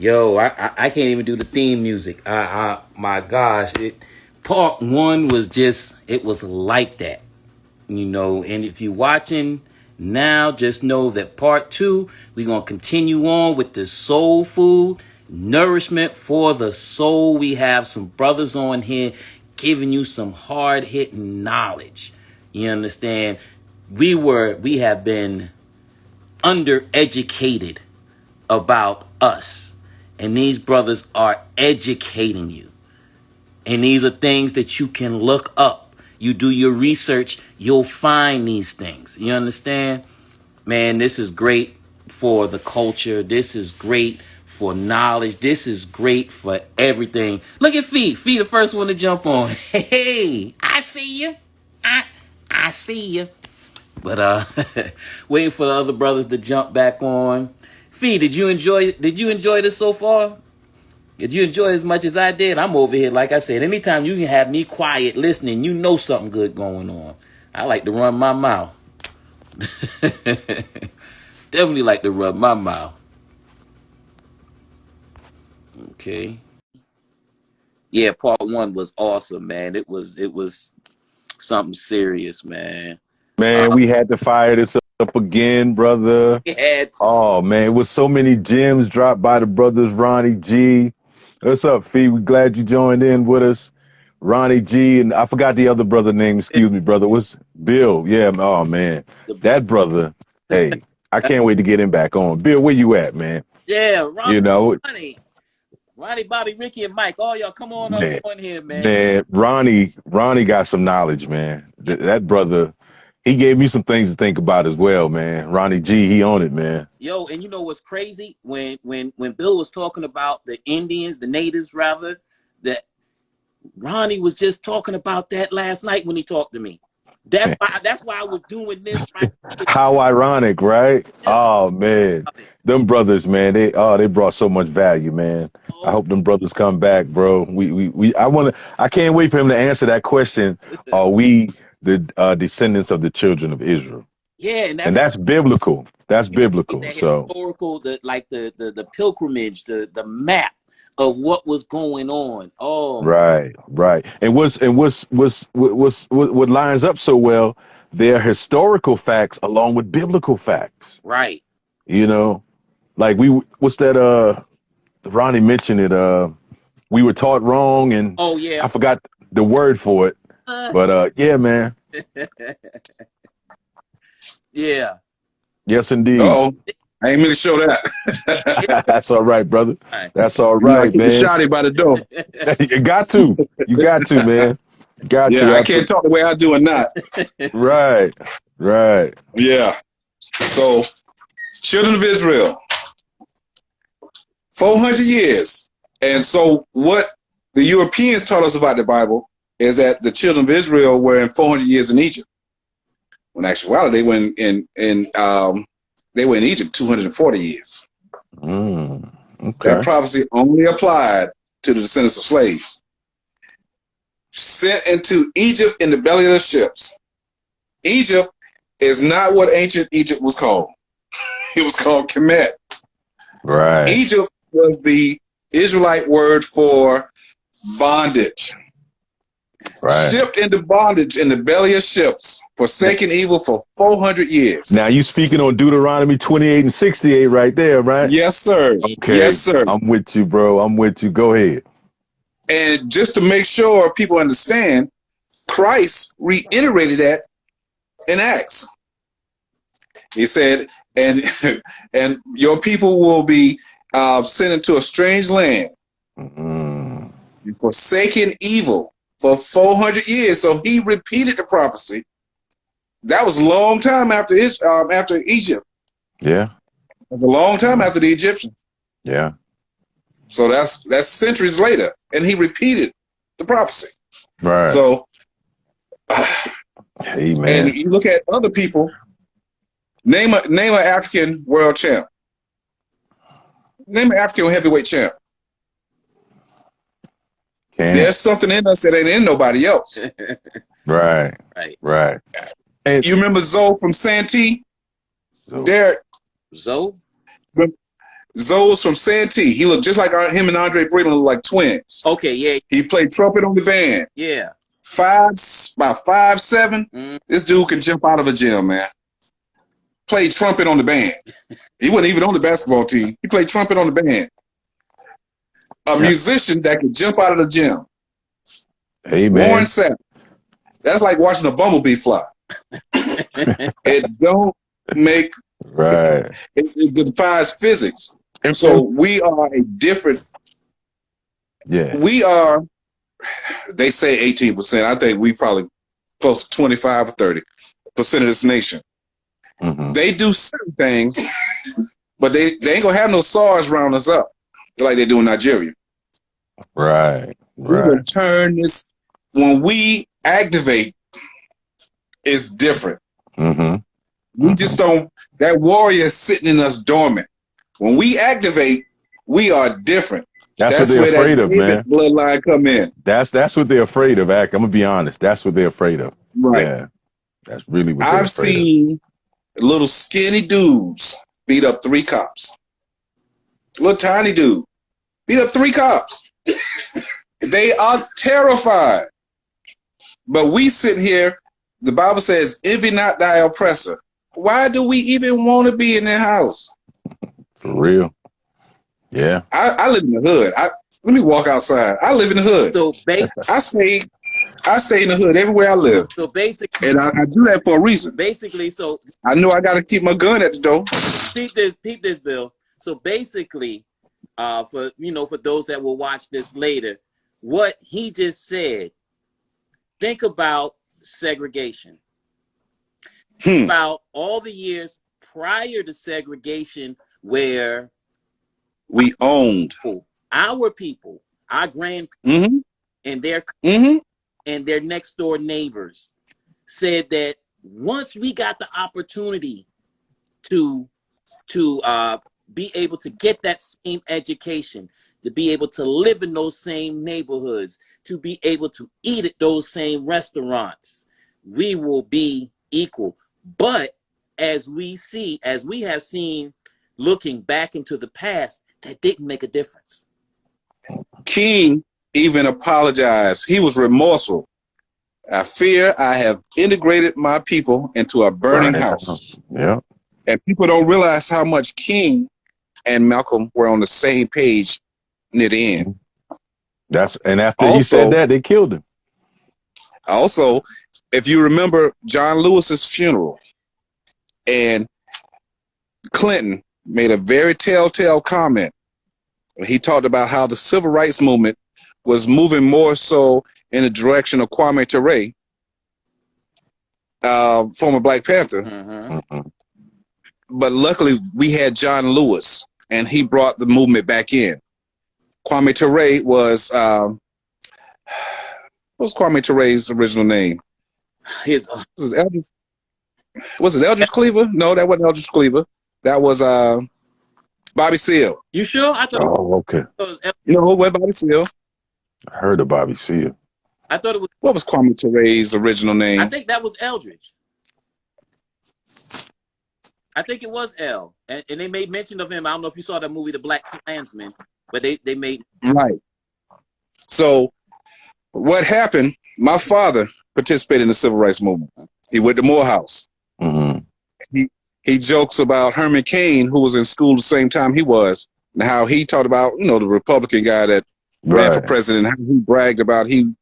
Yo, I can't even do the theme music. My gosh, part one was just, it was like that, and if you're watching now, just know that part two, we're going to continue on with the soul food, nourishment for the soul. We have some brothers on here giving you some hard hitting knowledge. You understand? We have been undereducated about us. And these brothers are educating you. And these are things that you can look up. You do your research, you'll find these things. You understand? Man, this is great for the culture. This is great for knowledge. This is great for everything. Look at Fee. Fee, the first one to jump on. Hey, I see you. I see you. But waiting for the other brothers to jump back on. Fee, did you enjoy this so far? Did you enjoy it as much as I did? I'm over here, like I said, anytime you can have me quiet listening, you know something good going on. I like to run my mouth. Definitely like to run my mouth. Okay. Yeah, part one was awesome, man. It was something serious, man. Man, we had to fire this up again, brother. Yeah. Oh man, with so many gems dropped by the brothers Ronnie G. What's up, Fee? We glad you joined in with us. Ronnie G, and I forgot the other brother name, excuse me, brother. What's Bill? Yeah, oh man. That brother, hey, I can't wait to get him back on. Bill, where you at, man? Yeah, Ronnie, Bobby, Ricky, and Mike, all y'all come on up on here, man. Man, Ronnie got some knowledge, man. That brother, he gave me some things to think about as well, man. Ronnie G, he on it, man. Yo, and you know what's crazy? When Bill was talking about the Indians, the natives rather, that Ronnie was just talking about that last night when he talked to me. That's why I was doing this right. How ironic, right? Oh man. Them brothers, man, they brought so much value, man. I hope them brothers come back, bro. I can't wait for him to answer that question. Are we the descendants of the children of Israel? Yeah, and that's biblical. That's biblical. That so historical, the pilgrimage, the map of what was going on. Oh, right. And what lines up so well? They're historical facts along with biblical facts. Right. Like what's that? Ronnie mentioned it. We were taught wrong, and oh yeah, I forgot the word for it. But yeah, man. Yeah. Yes, indeed. Oh, I ain't mean to show that. That's all right, brother. That's all right, man. Shotty by the door. You got to, man. Yeah, I can't talk the way I do or not. Right. Yeah. So, children of Israel, 400 years. And so what the Europeans taught us about the Bible is that the children of Israel were in 400 years in Egypt. When actuality, they were in Egypt 240 years. Okay. That prophecy only applied to the descendants of slaves. Sent into Egypt in the belly of the ships. Egypt is not what ancient Egypt was called. It was called Kemet. Right. Egypt was the Israelite word for bondage. Right. Shipped into bondage in the belly of ships, forsaken evil for 400 years. Now you speaking on Deuteronomy 28 and 68 right there, right? Yes, sir. Okay. Yes, sir. I'm with you, bro. I'm with you. Go ahead. And just to make sure people understand, Christ reiterated that in Acts. He said, and your people will be sent into a strange land, forsaken evil for 400 years. So he repeated the prophecy. That was a long time after Egypt. Yeah. It was a long time after the Egyptians. Yeah. So that's centuries later. And he repeated the prophecy. Right. So, hey, man. And you look at other people, name an African world champ. Name an African heavyweight champ. There's something in us that ain't in nobody else. Right. And you remember Zoe from Santee? Derek? Zoe? Zoe's from Santee. He looked just like him and Andre Breland look like twins. Okay, yeah, He played trumpet on the band. yeah. About 5'7". Mm. This dude can jump out of a gym, man. Played trumpet on the band. He wasn't even on the basketball team. He played trumpet on the band. A musician that could jump out of the gym. Hey, man. Warren Sapp. That's like watching a bumblebee fly. It don't make Right. it defies physics. And So we are a different. yeah. We are. They say 18%. I think we probably close to 25 or 30% of this nation. Mhm. They do certain things, but they ain't gonna have no SARS round us up like they do in Nigeria. Right. We Right. will turn this when we activate. It's different. Mm-hmm. We just don't. That warrior is sitting in us dormant. When we activate, we are different. That's what they're where afraid that of, David man. bloodline come in. That's what they're afraid of, Ak. I'm gonna be honest. That's what they're afraid of. Right. Yeah. That's really what they're I've afraid seen little skinny dudes beat up 3 cops. Little tiny dude beat up 3 cops. They are terrified. But we sit here, the Bible says, envy not thy oppressor. Why do we even want to be in their house? of. For real. Yeah. I live in the hood. Let me walk outside. I live in the hood. So I stay in the hood everywhere I live. so basically, And I do that for a reason. so I know I got to keep my gun at the door. peep this, Bill. So basically, for those that will watch this later, what he just said, think about segregation. About all the years prior to segregation where We owned. our people, our grand Mm-hmm. and their Mm-hmm. and their next door neighbors said that once we got the opportunity to be able to get that same education, to be able to live in those same neighborhoods, to be able to eat at those same restaurants, we will be equal. But as we have seen, looking back into the past, that didn't make a difference. King even apologized. He was remorseful. I fear I have integrated my people into a burning house. Yeah. And people don't realize how much King and Malcolm were on the same page near the end. And after he said that, they killed him. Also, if you remember John Lewis's funeral, and Clinton made a very telltale comment. He talked about how the civil rights movement was moving more so in the direction of Kwame Ture, former Black Panther. Mm-hmm. But luckily, we had John Lewis, and he brought the movement back in. Kwame Ture was, what was Kwame Ture's original name? Was it Eldridge Cleaver? No, that wasn't Eldridge Cleaver. That was Bobby Seale. You sure? I thought okay. it was. You know what, Bobby Seale? I heard of Bobby Seale. I thought it was. What was Kwame Ture's original name? I think that was Eldridge. I think it was L, and they made mention of him. I don't know if you saw that movie, The Black Klansman, but they made right. So, what happened? My father participated in the civil rights movement. He went to Morehouse. Mm-hmm. He jokes about Herman Cain, who was in school the same time he was, and how he talked about, the Republican guy that ran for president, how he bragged about he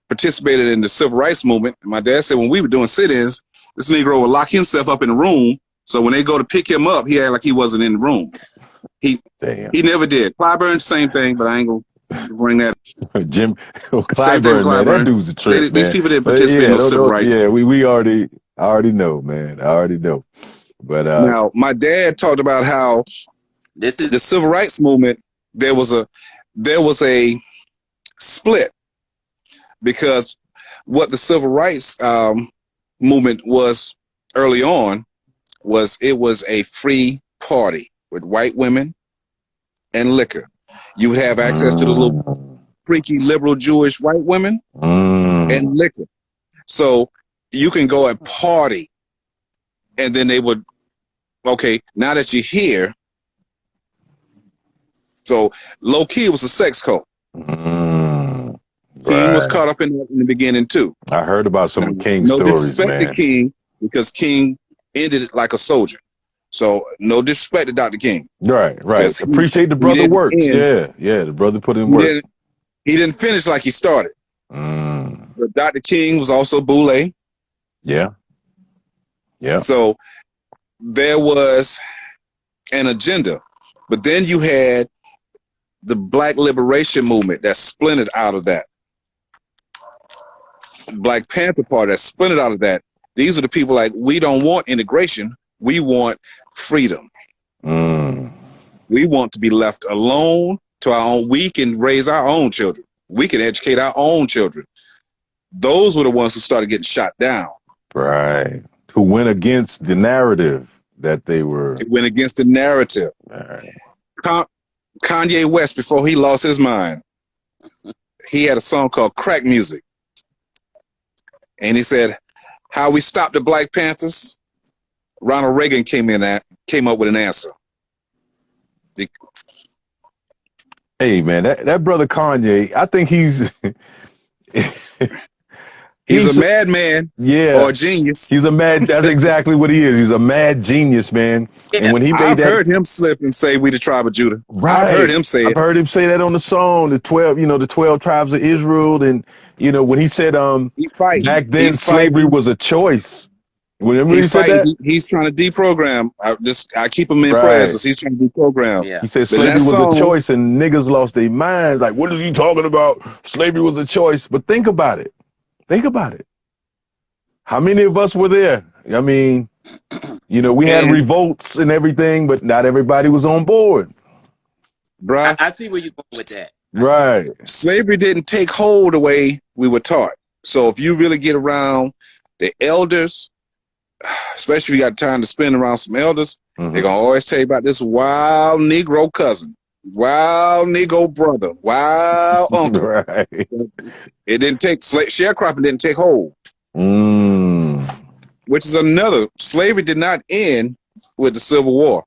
participated in the civil rights movement. And my dad said when we were doing sit-ins, this Negro would lock himself up in a room. So when they go to pick him up, he acted like he wasn't in the room. He never did. Clyburn, same thing, but I ain't gonna bring that. Jim Clyburn, man, that dude's a trick. These people didn't participate in no civil rights. Yeah, I already know, man. I already know. But now my dad talked about how the civil rights movement, there was a split, because what the civil rights movement was early on was a free party with white women and liquor. You would have access to the little freaky liberal Jewish white women and liquor. So you can go and party, and then they would, okay, now that you're here, So low key, it was a sex cult. Mm, King was right. caught up in that in the beginning too. I heard about some Now, of King's no stories, disrespect to man. King, because King ended it like a soldier. So no disrespect to Dr. King, Right. because Appreciate the he brother didn't works. end. Yeah. The brother put in He work. didn't finish like he started. Mm, But Dr. King was also Boule. yeah. So there was an agenda. But then you had the Black Liberation Movement that splintered out of that. Black Panther Party that splintered out of that. These are the people like, we don't want integration. We want freedom. Mm, We want to be left alone to our own. We can raise our own children. We can educate our own children. Those were the ones who started getting shot down. right. Who went against the narrative that they were. It went against the narrative. Right. Kanye West, before he lost his mind, he had a song called Crack Music. And he said, how we stopped the Black Panthers, Ronald Reagan came up with an answer. Hey, man, that brother Kanye, I think he's He's a madman, yeah, or a genius. He's a mad. That's exactly what he is. He's a mad genius, man. Yeah. And when he made I've that, heard him slip and say, "We the tribe of Judah." right, I've heard him say I've it. heard him say that on the song, the 12 tribes of Israel, and when he said, back then slavery was a choice. Whenever he said that, He's trying to deprogram. I keep him in prayers because he's trying to deprogram. Yeah. he said But slavery that was song- a choice, and niggas lost their minds. Like, what is he talking about? Slavery was a choice. But think about it. Think about it. How many of us were there? I mean, we had revolts and everything, but not everybody was on board. Bruh, I see where you're going with that. Right. slavery didn't take hold the way we were taught. So if you really get around the elders, especially if you got time to spend around some elders, Mhm. they're going to always tell you about this wild Negro cousin, wild Negro brother, wild uncle. Right. It didn't take, sharecropping didn't take hold, Mm. which is another. Slavery did not end with the Civil War.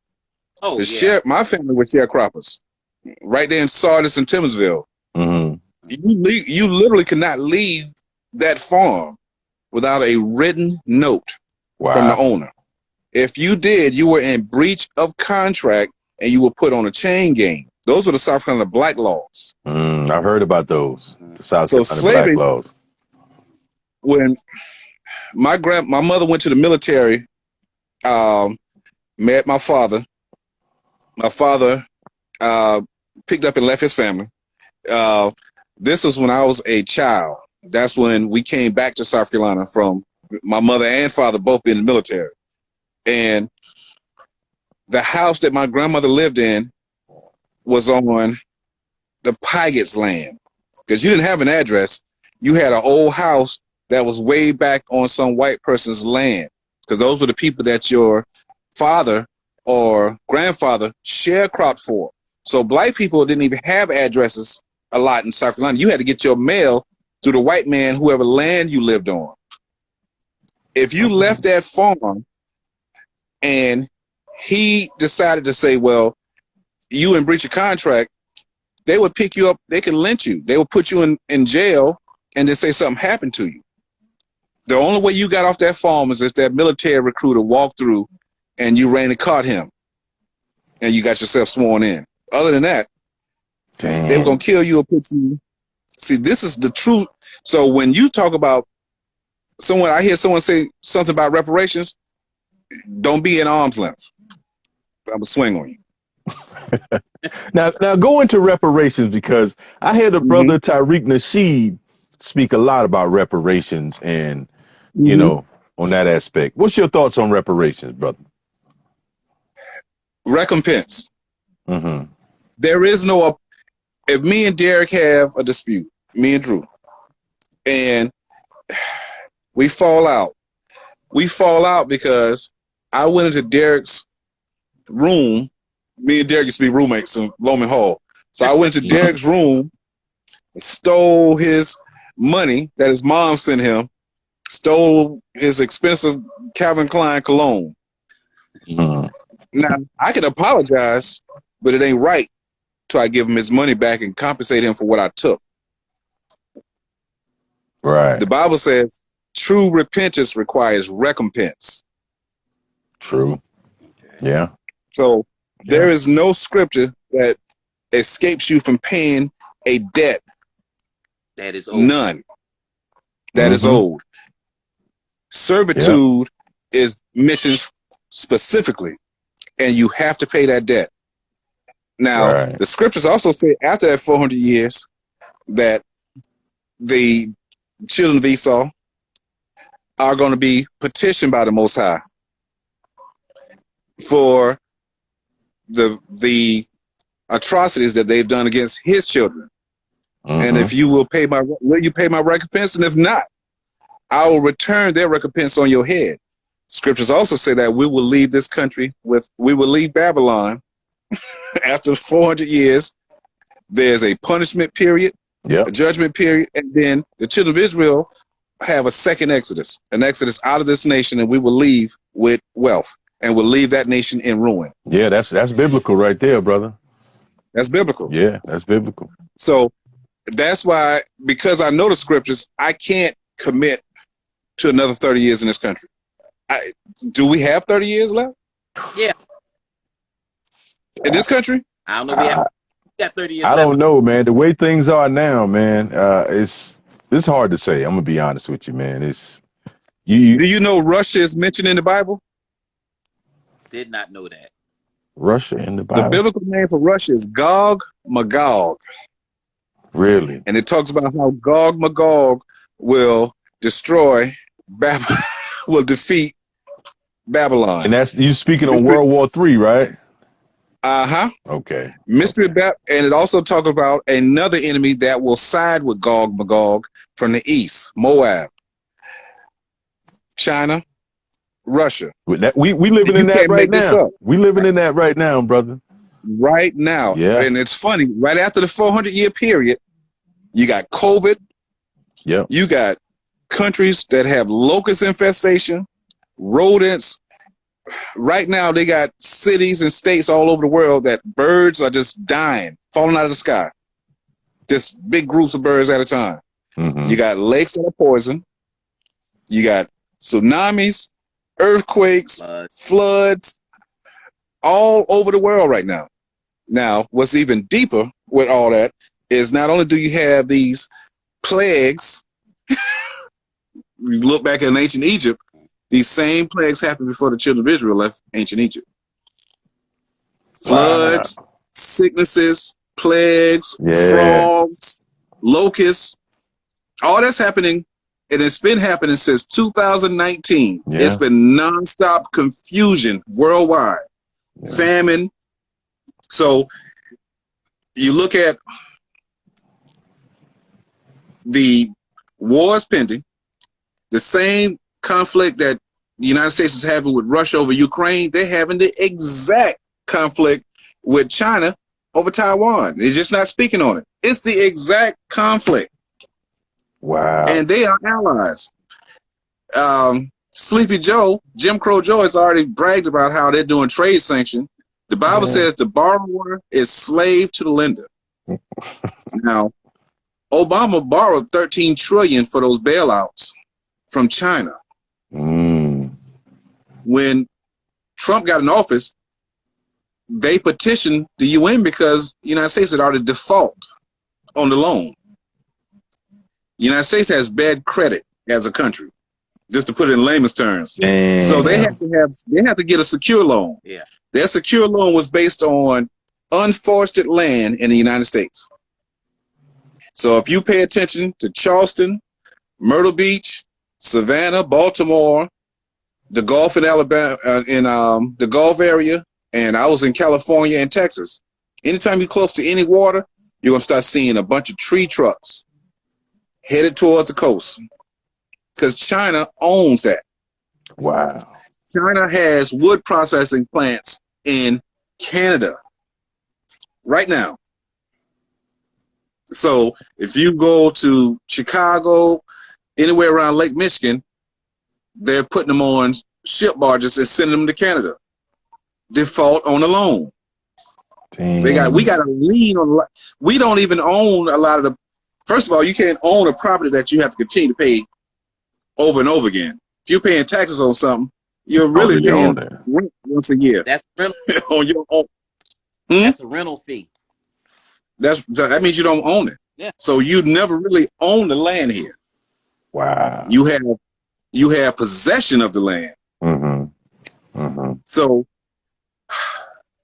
Oh, yeah. My family were sharecroppers right there in Sardis and Timminsville. Mhm. You literally could not leave that farm without a written note from the Wow. owner. If you did, you were in breach of contract and you were put on a chain gang. Those were the South Carolina black laws. I've heard about those. The South So Carolina slavery- black laws. When my mother went to the military, met my father. My father picked up and left his family. This was when I was a child. That's when we came back to South Carolina from my mother and father both being in the military. And the house that my grandmother lived in was on the Pigots land. Because you didn't have an address. You had an old house that was way back on some white person's land. Because those were the people that your father or grandfather sharecropped for. So black people didn't even have addresses a lot in South Carolina. You had to get your mail through the white man, whoever land you lived on. If you left that farm and he decided to say, well, you in breach of contract, they would pick you up, they could lynch you. They would put you in jail and then say something happened to you. The only way you got off that farm is if that military recruiter walked through and you ran and caught him and you got yourself sworn in. Other than that, they were going to kill you or put you. See, this is the truth. So when you talk about I hear someone say something about reparations, don't be in arm's length. I'm going to swing on you. Now go into reparations, because I heard the brother Tariq Nasheed speak a lot about reparations and, on that aspect. What's your thoughts on reparations, brother? Recompense. Mm-hmm. There is no, if me and Derek have a dispute, me and Drew, and we fall out because I went into Derek's room. Me and Derek used to be roommates in Loman Hall. So I went into Derek's room, stole his money that his mom sent him, stole his expensive Calvin Klein cologne. Mm-hmm. Now, I can apologize, but it ain't right till I give him his money back and compensate him for what I took. Right. The Bible says true repentance requires recompense. True. Yeah. So there is no scripture that escapes you from paying a debt. That is old. None. That is old. Servitude is mentioned specifically, and you have to pay that debt. Now, the scriptures also say after that 400 years that the children of Esau are going to be petitioned by the Most High for the atrocities that they've done against his children. And if you will you pay my recompense? And if not, I will return their recompense on your head. Scriptures also say that we will leave this country we will leave Babylon after 400 years. There's a punishment period, a judgment period, and then the children of Israel have a second exodus, an exodus out of this nation, and we will leave with wealth, and we'll leave that nation in ruin. Yeah, that's biblical right there, brother. That's biblical. Yeah, that's biblical. So that's why, because I know the scriptures, I can't commit to another 30 years in this country. Do we have 30 years left? Yeah. In this country? I don't know. We got 30 years I left. don't know, man. The way things are now, man, it's hard to say. I'm gonna be honest with you, man. Do you know Russia is mentioned in the Bible? Did not know that. Russia in the Bible. The biblical name for Russia is Gog Magog. Really? And it talks about how Gog Magog will destroy Babylon, will defeat Babylon. And that's you speaking on World War III, right? Okay. And it also talks about another enemy that will side with Gog Magog from the east: Moab, China, Russia. We living in that right now. We living in that right now, brother. Right now. Yeah. And it's funny. Right after the 400-year period, you got COVID. Yeah. You got countries that have locust infestation, rodents. Right now, they got cities and states all over the world that birds are just dying, falling out of the sky. Just big groups of birds at a time. You got lakes that are poisoned. You got tsunamis, earthquakes, floods, all over the world right now. Now, what's even deeper with all that is not only do you have these plagues, you look back in ancient Egypt, these same plagues happened before the children of Israel left ancient Egypt. Floods, sicknesses, plagues, frogs, locusts, all that's happening, and it's been happening since 2019. It's been nonstop confusion worldwide, famine. So you look at the wars pending, the same conflict that the United States is having with Russia over Ukraine, they're having the exact conflict with China over Taiwan. They're just not speaking on it. It's the exact conflict. Wow. And they are allies. Sleepy Joe, Jim Crow Joe, has already bragged about how they're doing trade sanctions. The Bible says the borrower is slave to the lender. Now, Obama borrowed $13 trillion for those bailouts from China. When Trump got in office, they petitioned the UN because the United States had already default on the loan. The United States has bad credit as a country, just to put it in layman's terms. Damn. So they have to get a secure loan. Yeah. Their secure loan was based on unforested land in the United States. So if you pay attention to Charleston, Myrtle Beach, Savannah, Baltimore, the Gulf in Alabama, the Gulf area, and I was in California and Texas. Anytime you're close to any water, you're going to start seeing a bunch of tree trucks headed towards the coast because China owns that. Wow. China has wood processing plants in Canada right now. So if you go to Chicago, anywhere around Lake Michigan, they're putting them on ship barges and sending them to Canada. Default on a loan. We got to lean on. We don't even own a lot of the. First of all, you can't own a property that you have to continue to pay over and over again. If you're paying taxes on something, you're really paying rent once a year. That's rental. On your own. That's a rental fee. That means you don't own it. Yeah. So you never really own the land here. Wow. You have possession of the land. So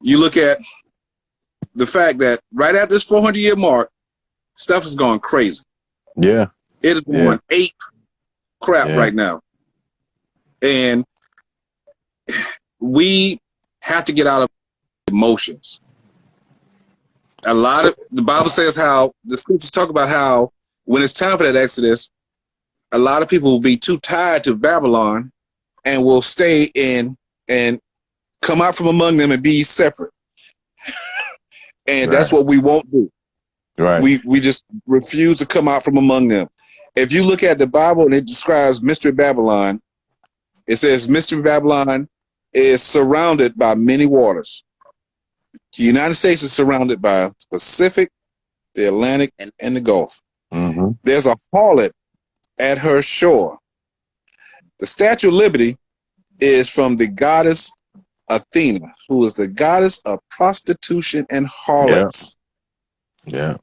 you look at the fact that right at this 400-year mark, stuff is going crazy. Yeah. It is going ape crap right now. And we have to get out of emotions. A lot of the Bible says how the scriptures talk about how when it's time for that Exodus, a lot of people will be too tired to Babylon and will stay in and come out from among them and be separate. And that's what we won't do. Right. We just refuse to come out from among them. If you look at the Bible and it describes Mystery Babylon, it says Mystery Babylon is surrounded by many waters. The United States is surrounded by the Pacific, the Atlantic, and the Gulf. There's a harlot at her shore. The Statue of Liberty is from the goddess Athena, who is the goddess of prostitution and harlots. Yeah.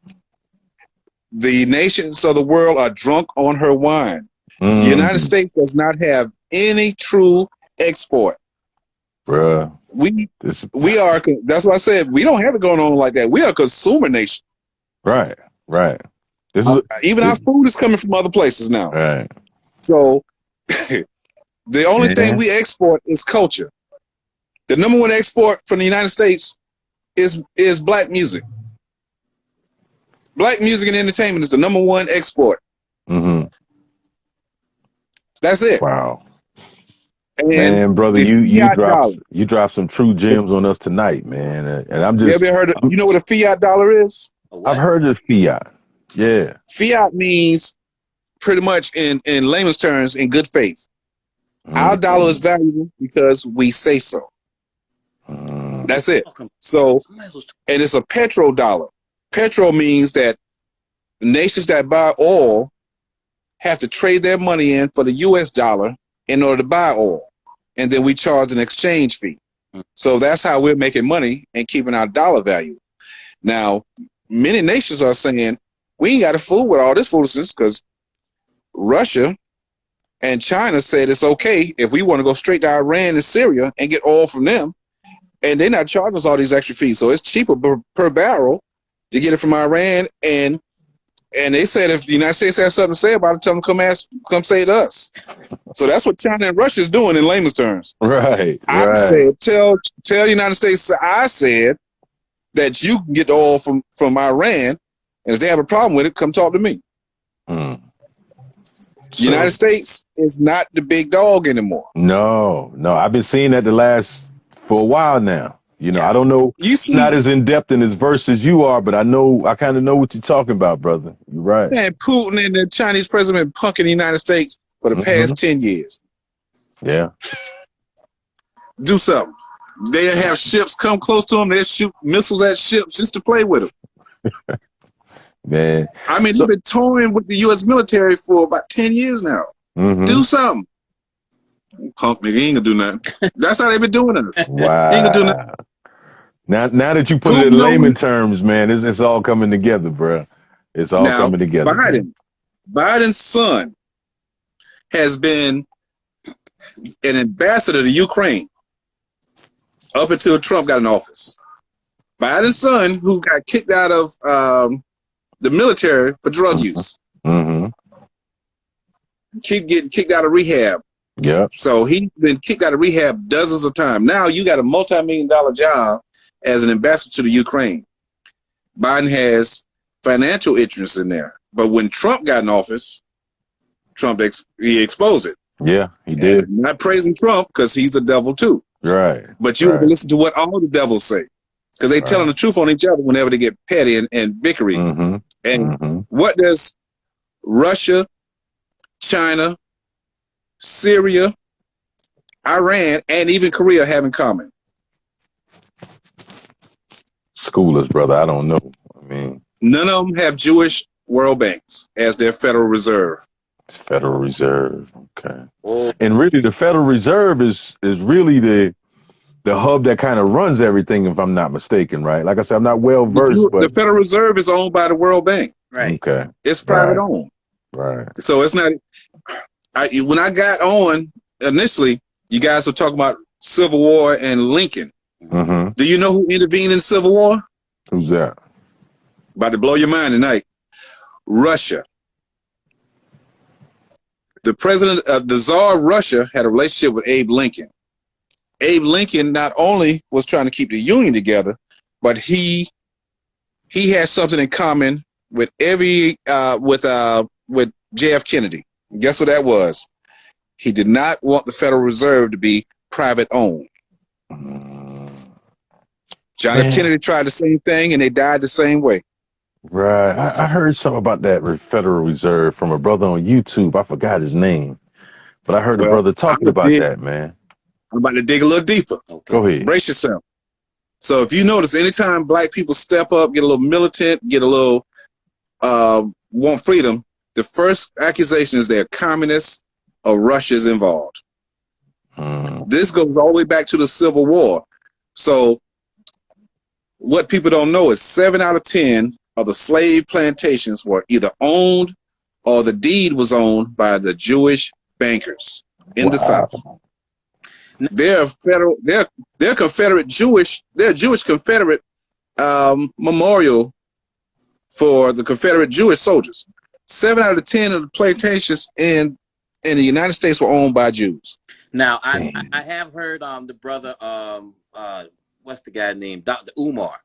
The nations of the world are drunk on her wine. The United States does not have any true export. Bruh. We are, that's why I said we don't have it going on like that. We are a consumer nation. Right. Even our food is coming from other places now. Right. So the only thing we export is culture. The number one export from the United States is black music. Black music and entertainment is the number one export. That's it. Wow. And man, brother, you dropped some true gems on us tonight, man. And I'm just. You ever heard of, you know what a fiat dollar is? I've heard of fiat. Yeah. Fiat means pretty much in layman's terms, in good faith. Our dollar is valuable because we say so. That's it. So, and it's a petrodollar. Petro means that nations that buy oil have to trade their money in for the US dollar in order to buy oil. And then we charge an exchange fee. So that's how we're making money and keeping our dollar value. Now, many nations are saying, we ain't got to fool with all this foolishness because Russia and China said it's okay if we want to go straight to Iran and Syria and get oil from them. And they're not charging us all these extra fees. So it's cheaper per barrel to get it from Iran. And they said if the United States has something to say about it, tell them come say it to us. So that's what China and Russia is doing in layman's terms. Right. I said, tell the United States I said that you can get the oil from Iran. And if they have a problem with it, come talk to me. The United States is not the big dog anymore. No. I've been seeing that for a while now. You know, I don't know. Not as in depth in his verse as you are, but I kind of know what you're talking about, brother. You're right. Man, Putin and the Chinese president punking the United States for the past 10 years. Yeah. Do something. They have ships come close to them. They shoot missiles at ships just to play with them. Man. I mean, they've been toying with the U.S. military for about 10 years now. Do something. Punk nigga, he ain't gonna do nothing. That's how they've been doing us. Wow. He ain't gonna do nothing. Now that you put it in layman terms, man, it's all coming together, bro. It's all coming together. Biden's son has been an ambassador to Ukraine up until Trump got in office. Biden's son, who got kicked out of the military for drug use, keep getting kicked out of rehab. Yeah. So he's been kicked out of rehab dozens of times. Now you got a multi-million-dollar job as an ambassador to the Ukraine. Biden has financial interests in there. But when Trump got in office, he exposed it. Yeah, he did. And I'm not praising Trump because he's a devil too. Right. But you have to listen to what all the devils say. Because they're telling the truth on each other whenever they get petty and bickery. And what does Russia, China, Syria, Iran, and even Korea have in common? School us, brother. I don't know. I mean, None of them have Jewish world banks as their Federal Reserve. it's Federal Reserve. Okay. Oh, And really, the Federal Reserve is really the hub that kind of runs everything, if I'm not mistaken, right? Like I said, I'm not well versed, The but Federal Reserve is owned by the World Bank. right. okay, It's private Right. owned. right. So it's not. When I got on initially, you guys were talking about Civil War and Lincoln. Mm-hmm. Do you know who intervened in the Civil War? Who's that? About to blow your mind tonight. Russia. The president of the Tsar of Russia had a relationship with Abe Lincoln. Abe Lincoln not only was trying to keep the Union together, but he had something in common with with J.F. Kennedy. Guess what that was? He did not want the Federal Reserve to be private owned. John F. Man. Kennedy tried the same thing, and they died the same way. Right. I heard something about that Federal Reserve from a brother on YouTube. I forgot his name, but I heard the Well, brother talking I'm about dig- that, man. I'm about to dig a little deeper. Okay. Go ahead. Brace yourself. So if you notice, anytime black people step up, get a little militant, get a little want freedom, the first accusation is they're communists or Russia's involved. Mm. This goes all the way back to the Civil War. So what people don't know is 7 out of 10 of the slave plantations were either owned or the deed was owned by the Jewish bankers in the South. They're Confederate Jewish. They're a Jewish Confederate memorial for the Confederate Jewish soldiers. 7 out of 10 of the plantations in the United States were owned by Jews. Now I have heard the brother what's the guy named Dr. Umar.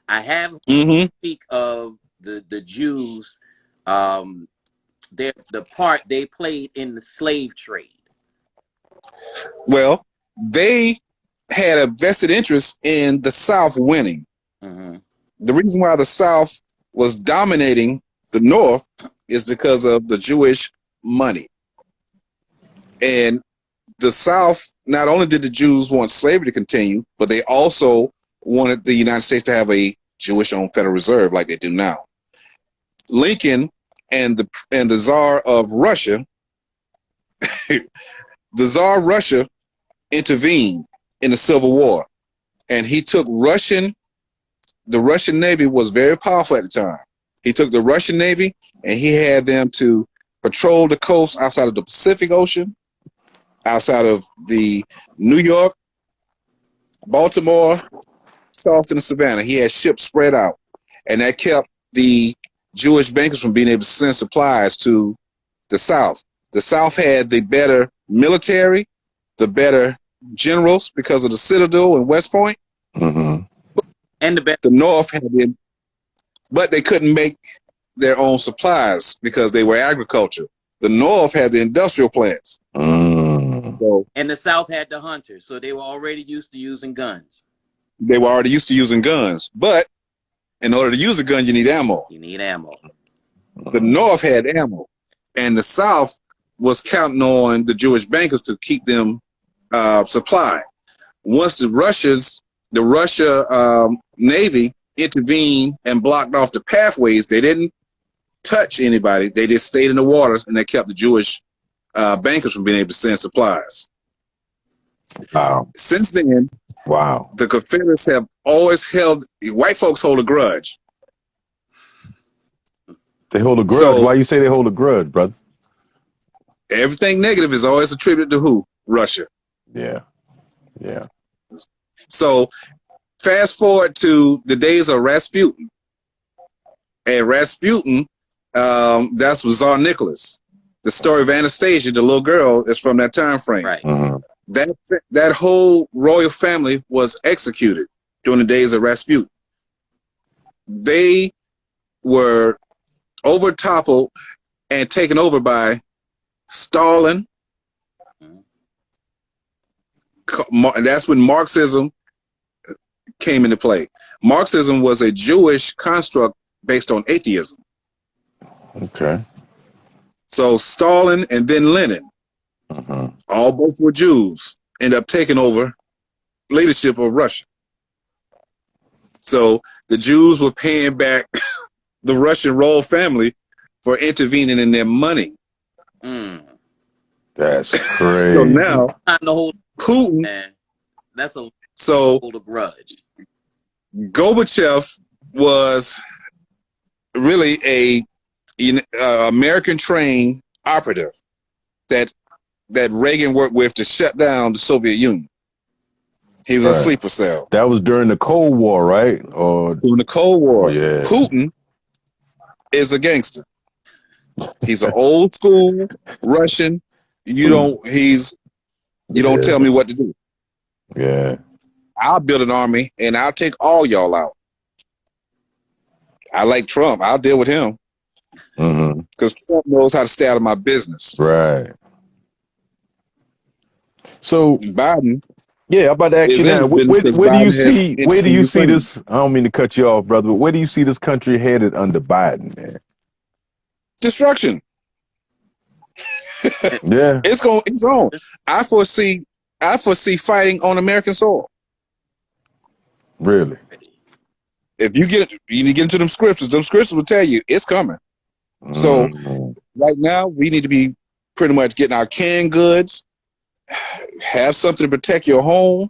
I have Mm-hmm. speak of the Jews, the part they played in the slave trade. Well, they had a vested interest in the South winning. Mm-hmm. The reason why the South was dominating the North is because of the Jewish money. And the South, not only did the Jews want slavery to continue, but they also wanted the United States to have a Jewish-owned Federal Reserve like they do now. Lincoln and the Tsar of Russia, the Tsar of Russia intervened in the Civil War, and he took the Russian Navy was very powerful at the time. He took the Russian Navy and he had them to patrol the coast outside of the Pacific Ocean, outside of the New York, Baltimore, Charleston, and Savannah. He had ships spread out, and that kept the Jewish bankers from being able to send supplies to the South. The South had the better military, the better generals because of the Citadel and West Point. Mm-hmm. And the The North had been, but they couldn't make their own supplies because they were agriculture. The North had the industrial plants. Mm. So and the South had the hunters, so they were already used to using guns. they were already used to using guns. But in order to use a gun, you need ammo. You need ammo. The North had ammo, and the South was counting on the Jewish bankers to keep them supplied. Once the Russia Navy intervened and blocked off the pathways, they didn't touch anybody. They just stayed in the waters, and they kept the Jewish bankers from being able to send supplies. Wow. Since then, Wow. the Confederates have always held, white folks hold a grudge. They hold a grudge. So- Why you say they hold a grudge, brother? Everything negative is always attributed to who? Russia. Yeah. Yeah. So fast forward to the days of Rasputin. And Rasputin, that's Tsar Nicholas. The story of Anastasia, the little girl, is from that time frame. Right. Mm-hmm. That whole royal family was executed during the days of Rasputin. They were overtoppled and taken over by Stalin. And that's when Marxism came into play. Marxism was a Jewish construct based on atheism. Okay. So Stalin and then Lenin, Mm-hmm. all both were Jews, end up taking over leadership of Russia. So the Jews were paying back the Russian royal family for intervening in their money. Mm. That's crazy. So now Time to hold, Putin, man. That's a so hold a grudge. Gorbachev was really a American trained operative that Reagan worked with to shut down the Soviet Union. He was a Right. sleeper cell That was during the Cold War, right? Or during the Cold War. yeah. Putin is a gangster. He's an old school Russian. You don't tell me what to do. Yeah. I'll build an army and I'll take all y'all out. I like Trump. I'll deal with him Mm-hmm. because Trump knows how to stay out of my business. Right. So Biden, yeah, I'm about to ask is you in now. this business 'cause Where do you Biden has see? Where do you influence see Ukraine. this? I don't mean to cut you off, brother, but where do you see this country headed under Biden, man? Destruction. Yeah. It's on. I foresee fighting on American soil. Really. If you need to get into them scriptures will tell you it's coming. So Mhm. right now we need to be pretty much getting our canned goods, have something to protect your home.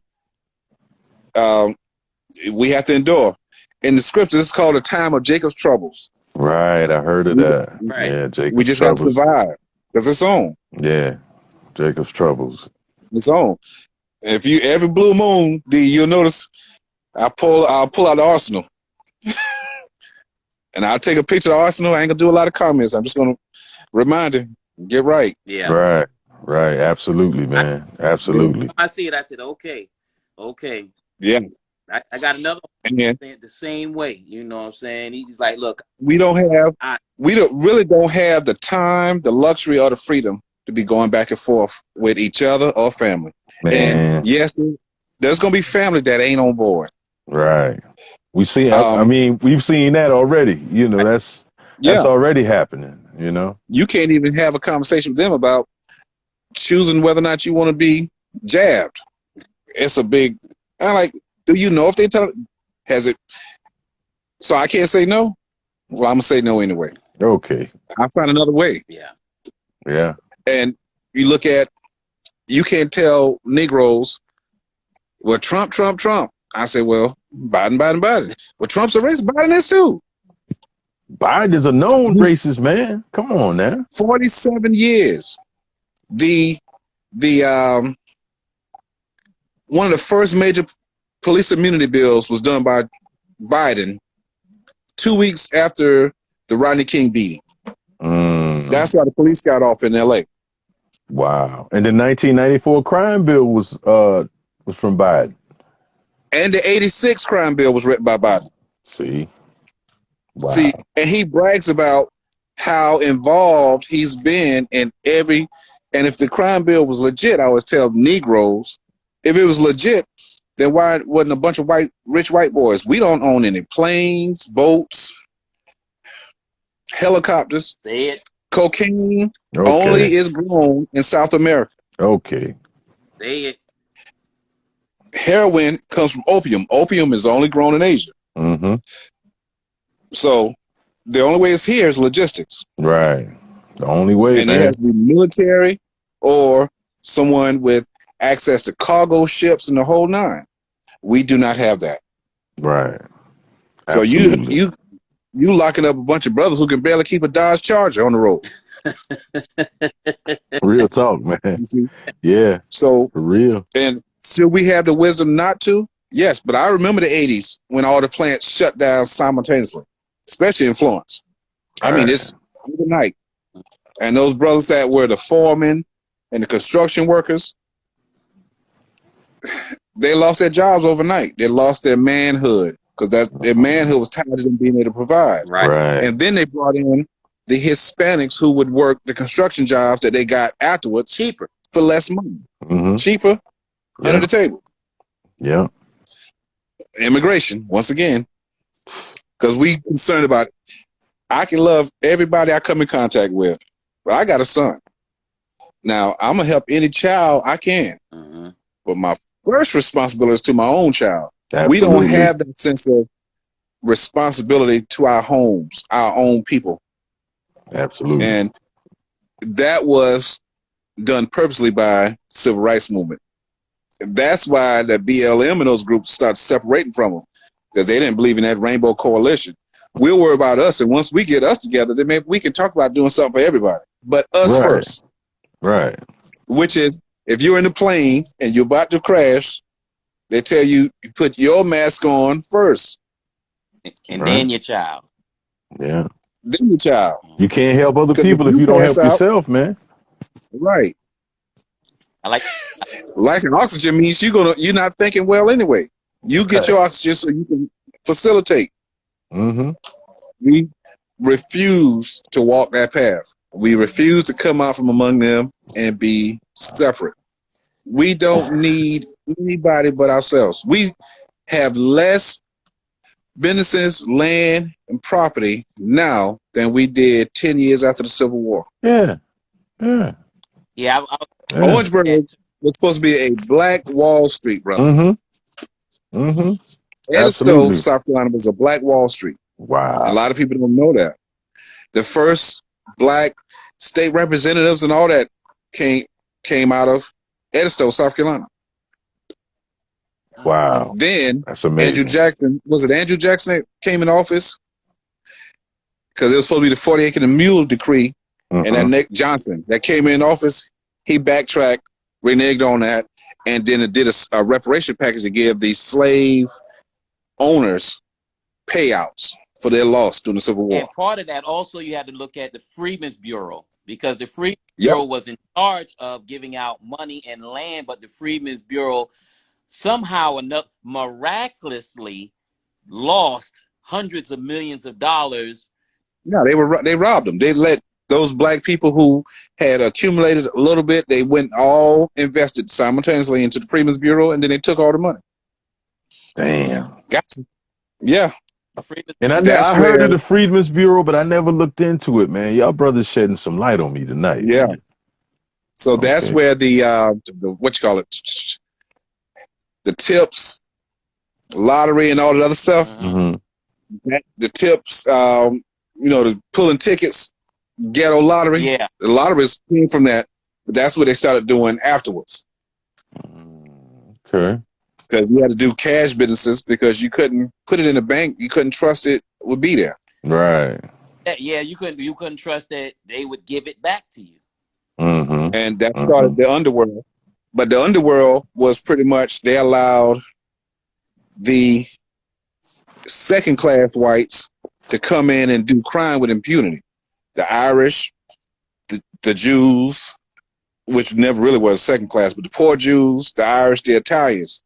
We have to endure. In the scriptures, it's called a time of Jacob's troubles. Right, I heard of that. Right. Yeah, Jacob's We just got to troubles. survive because it's on. Yeah, Jacob's troubles. It's on. If you every blue moon, you'll notice I'll pull out the arsenal. And I'll take a picture of the arsenal. I ain't gonna do a lot of comments. I'm just gonna remind him, get right. Yeah. Right. Absolutely, man. Absolutely. I see it. I said, okay. Yeah. I got another And then one the same way. You know what I'm saying? He's like, look, we don't really don't have the time, the luxury, or the freedom to be going back and forth with each other or family. Man. And yes, there's gonna be family that ain't on board. Right. We see. I mean, we've seen that already. You know, that's already happening. You know, you can't even have a conversation with them about choosing whether or not you want to be jabbed. It's a big. I like. Do you know if they has it? So I can't say no. Well, I'm gonna say no anyway. Okay. I'll find another way. Yeah. And you look at, you can't tell Negroes, well, Trump. I say, well, Biden. Well, Trump's a racist. Biden is too. Biden is a known racist, man. Come on now. 47 years. The one of the first major police immunity bills was done by Biden 2 weeks after the Rodney King beating. That's why the police got off in LA. Wow. And the 1994 crime bill was from Biden. And the 86 crime bill was written by Biden. See? Wow. See, and he brags about how involved he's been in every, and if the crime bill was legit, I always tell Negroes, if it was legit, then why wasn't a bunch of rich white boys? We don't own any planes, boats, helicopters. say it. Cocaine only is grown in South America. Okay. Say it. Heroin comes from opium. Opium is only grown in Asia. Mm-hmm. So the only way it's here is logistics. Right. The only way, and man. it has to be military or someone with access to cargo ships and the whole nine. We do not have that. Right. So Absolutely. you locking up a bunch of brothers who can barely keep a Dodge Charger on the road. Real talk, man. You see? Yeah. So For real. and still we have the wisdom not to? Yes, but I remember the 80s when all the plants shut down simultaneously, especially in Florence. I mean, it's overnight. And those brothers that were the foremen and the construction workers, they lost their jobs overnight. They lost their manhood because their manhood was tied to them being able to provide. Right. And then they brought in the Hispanics who would work the construction jobs that they got afterwards Cheaper. for less money. Mm-hmm. Cheaper, under the table. Yeah. Immigration, once again, because we concerned about it. I can love everybody I come in contact with, but I got a son. Now, I'm going to help any child I can. Mm-hmm. But my first responsibility is to my own child. Absolutely. We don't have that sense of responsibility to our homes, our own people. Absolutely. And that was done purposely by civil rights movement. That's why the BLM and those groups started separating from them, because they didn't believe in that rainbow coalition. We'll worry about us, and once we get us together, then maybe we can talk about doing something for everybody. But us Right. first, Right. which is if you're in the plane and you're about to crash, they tell you put your mask on first, And Right. then your child. Yeah. then your child. You can't help other 'Cause people if if you you don't pass help out- yourself, man. Right. I like Lacking oxygen means you're not thinking well anyway. You get your oxygen so you can facilitate. Mm-hmm. We refuse to walk that path. We refuse to come out from among them and be separate. We don't need anybody but ourselves. We have less businesses, land, and property now than we did 10 years after the Civil War. Yeah. Yeah. yeah. Yeah. Orangeburg was supposed to be a black Wall Street, brother. Mm-hmm. Mm-hmm. Edisto, Absolutely. South Carolina, was a black Wall Street. A Wow. lot of people don't know that. The first black state representatives and all that came out of Edisto, South Carolina. Wow. Then That's amazing. Andrew Jackson, was it Andrew Jackson that came in office? Because it was supposed to be the 40 acre and mule decree, and that Nick Johnson that came in office, he backtracked, reneged on that, and then it did a reparation package to give these slave owners payouts for their loss during the Civil War. And part of that also you had to look at the Freedmen's Bureau, because the Freedmen's Yep. Bureau was in charge of giving out money and land, but the Freedmen's Bureau somehow enough miraculously lost hundreds of millions of dollars. No, they robbed them. They let those black people who had accumulated a little bit, they went all invested simultaneously into the Freedmen's Bureau, and then they took all the money. Damn. Gotcha. Yeah. And I That's heard where- of the Freedmen's Bureau, but I never looked into it, man. Y'all brothers shedding some light on me tonight. Yeah. So that's Okay. where the what you call it, the tips, lottery, and all that other stuff. Mm-hmm. The tips, the pulling tickets, ghetto lottery. Yeah. The lotteries came from that, but that's what they started doing afterwards. Okay. Because you had to do cash businesses because you couldn't put it in the bank. You couldn't trust it would be there. Right. Yeah, you couldn't trust that they would give it back to you. Mm-hmm. And that started the underworld. But the underworld was pretty much, they allowed the second class whites to come in and do crime with impunity. The Irish, the Jews, which never really was second class, but the poor Jews, the Irish, the Italians,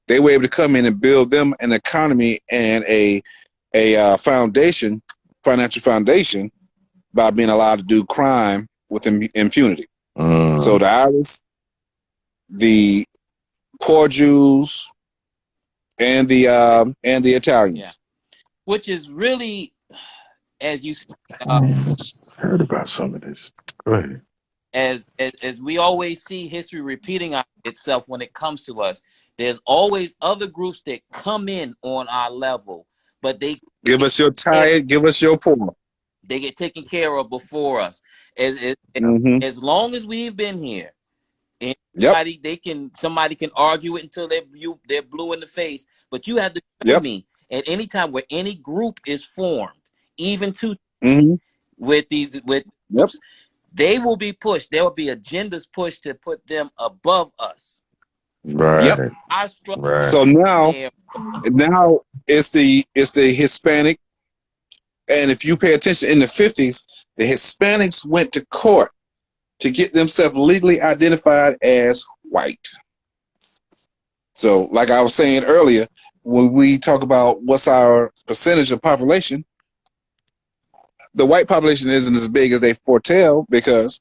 they were able to come in and build them an economy and a foundation, financial foundation, by being allowed to do crime with impunity. Mm. So the Irish, the poor Jews, and the Italians. Which is really, as you Heard about some of this. Go ahead. as we always see history repeating itself when it comes to us. There's always other groups that come in on our level, but they Give us your tired, give us your poor. they get taken care of before us. As long as we've been here, and somebody can argue it until they're blue in the face. But you have to tell me at any time where any group is formed, even with groups, they will be pushed. There will be agendas pushed to put them above us. Right. Yep. Our struggle. Right. So now it's the Hispanic, and if you pay attention, in the 50s, the Hispanics went to court to get themselves legally identified as white. So, like I was saying earlier, when we talk about what's our percentage of population, the white population isn't as big as they foretell, because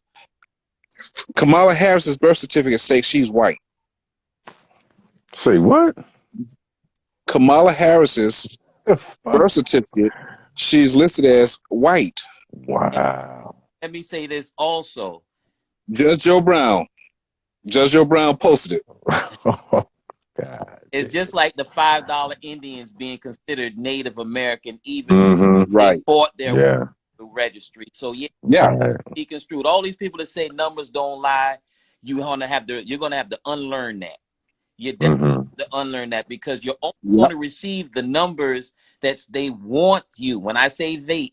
Kamala Harris's birth certificate says she's white. Say what? Kamala Harris's birth certificate, she's listed as white. Wow. Let me say this also. Judge Joe Brown posted it. God It's damn. just like the $5 Indians being considered Native American, even Mm-hmm. they Right. bought their Yeah. registry. So yeah, Yeah. Right. deconstrued. All these people that say numbers don't lie, you're gonna have to unlearn that. You definitely Mm-hmm. have to unlearn that because you're only Yeah. going to receive the numbers that they want you. When I say they,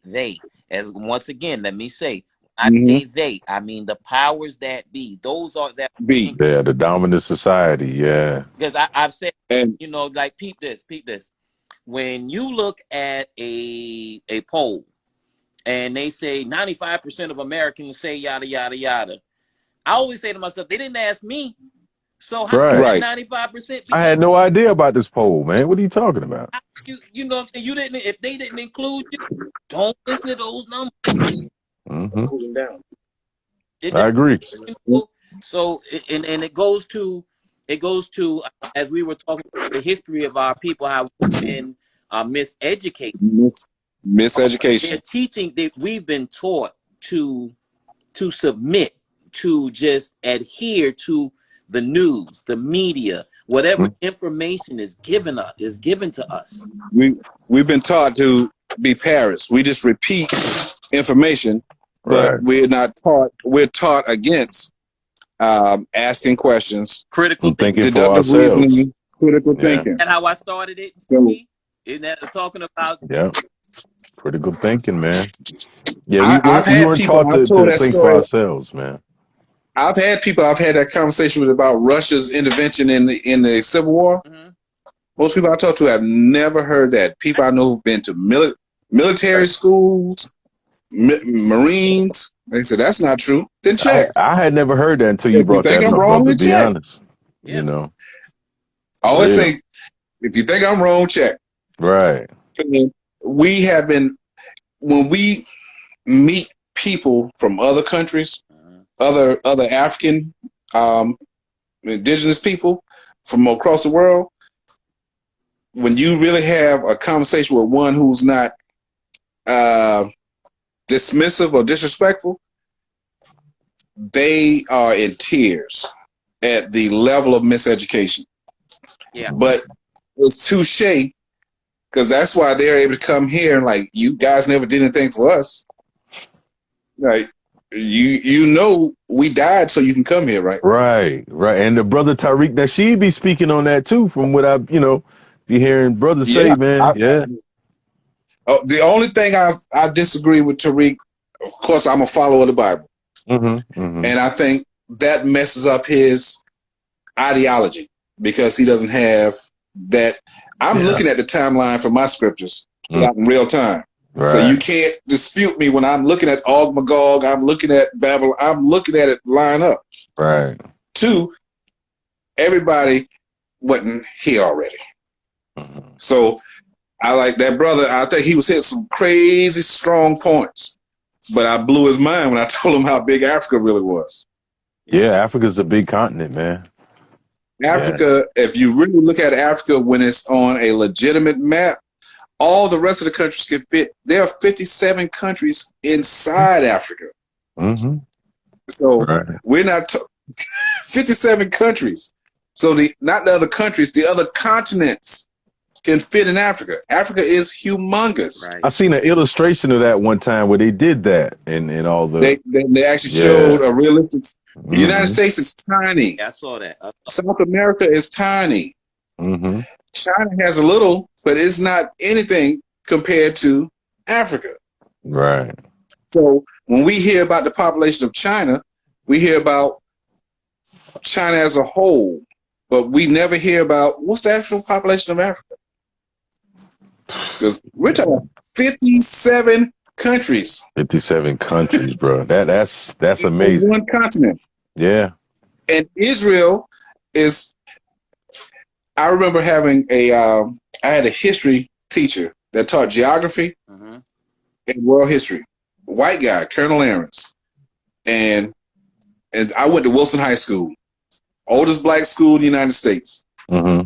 as once again, let me say, when I Hmm. say they, I mean the powers that be. Those are that B. Yeah, the dominant society. Yeah. because I've said, And like peep this. When you look at a poll and they say 95% of Americans say yada yada yada, I always say to myself, they didn't ask me. So how Right. can right. 95% be I had no idea about this poll, man. What are you talking about? you know what I'm saying? You didn't if they didn't include you, don't listen to those numbers. Mm-hmm. It I just agree. so and it goes to as we were talking about the history of our people, how we've been miseducated. They're Miseducation. teaching that we've been taught to submit, to just adhere to the news, the media, whatever Mhm. information is given to us. We've been taught to be parrots. We just repeat information, but Right. we're not taught. We're taught against asking questions, Critical And thinking. thinking for deductive ourselves. reasoning, critical Yeah. thinking. That's how I started it. So Isn't that talking about? Yeah. Critical thinking, man. Yeah, I've we had weren't people. taught I've told to that think for story. ourselves, man. I've had people. I've had that conversation with about Russia's intervention in the Civil War. Mm-hmm. Most people I talk to have never heard that. People I know who've been to military schools, Marines. They said that's not true. Then check. I had never heard that until you If you brought think that I'm up, wrong, brother, to then be check. honest. Yeah. You know. I always Yeah. say, if you think I'm wrong, check. Right. We have been, when we meet people from other countries, other African, indigenous people from across the world, when you really have a conversation with one who's not dismissive or disrespectful, they are in tears at the level of miseducation. Yeah. But it's touche, because that's why they're able to come here and like, you guys never did anything for us. Like, you know we died so you can come here, right? Right. Right. And the brother Tariq Nasheed be speaking on that too, from what I, be hearing brothers say, Yeah. man. Yeah. The only thing I disagree with Tariq, of course, I'm a follower of the Bible. Mm-hmm. Mm-hmm. And I think that messes up his ideology because he doesn't have that. I'm looking at the timeline for my scriptures like in real time. Right. So you can't dispute me when I'm looking at Og Magog, I'm looking at Babylon, I'm looking at it line up. Right. Two, everybody wasn't here already. Mm-hmm. So I like that brother. I think he was hitting some crazy strong points, but I blew his mind when I told him how big Africa really was. Yeah, Africa's a big continent, man. Africa, if you really look at Africa when it's on a legitimate map, all the rest of the countries can fit. There are 57 countries inside Africa. Mm-hmm. So we're not 57 countries. So not the other countries, the other continents can fit in Africa. Africa is humongous. Right. I seen an illustration of that one time where they did that and all the they actually showed a realistic. The United Mm-hmm. States is tiny. Yeah, I saw that. South America is tiny. Mm-hmm. China has a little, but it's not anything compared to Africa. Right. So when we hear about the population of China, we hear about China as a whole, but we never hear about what's the actual population of Africa. Because we're talking about 57 countries. 57 countries, bro. That's amazing. One continent. Yeah. And Israel is, I remember having I had a history teacher that taught geography and world history. White guy, Colonel Aarons. And I went to Wilson High School, oldest black school in the United States. Mm-hmm.